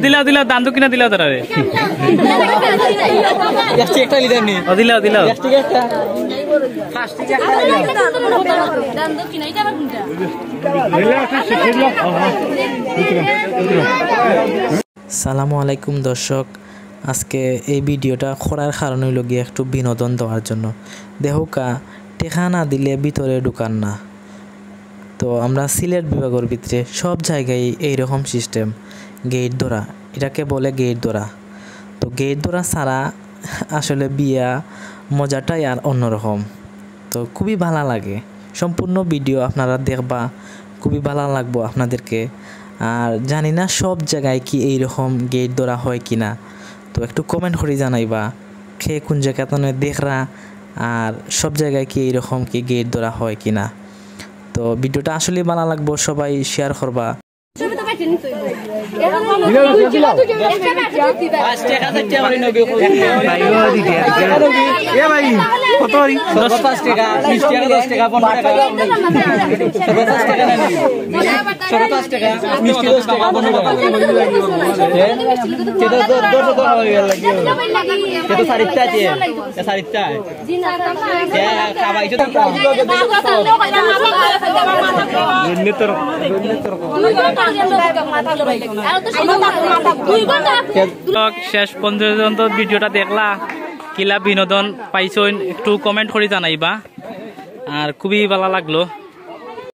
দিলা দিলা দাম তো কিনা দিলা তারা রে একটা লিটার নি দিলা দিলা সালামু আলাইকুম দর্শক, আজকে এই ভিডিওটা করার কারণ হইল গিয়ে একটু বিনোদন দেওয়ার জন্য। দেহকা টেকা না দিলে ভিতরে ঢুকান না। তো আমরা সিলেট বিভাগের ভিতরে সব জায়গায় এইরকম সিস্টেম, গেট ধরা, এটাকে বলে গেট ধরা। তো গেট ধরা ছাড়া আসলে বিয়া মজাটাই আর অন্যরকম। তো খুবই ভালো লাগে, সম্পূর্ণ ভিডিও আপনারা দেখবা, খুবই ভালো লাগবো আপনাদেরকে। আর জানি না সব জায়গায় কি এইরকম গেট ধরা হয় কি না, তো একটু কমেন্ট করে জানাইবা কে কোন জায়গাতে দেখরা, আর সব জায়গায় কি এইরকম কি গেট ধরা হয় কি না। তো ভিডিওটা আসলে ভালো লাগবো, সবাই শেয়ার করবা। শেষ পর্যন্ত ভিডিওটা দেখলা, কিলা বিনোদন পাইছো একটু কমেন্ট করে জানাইবা। আর খুবই ভালো লাগলো।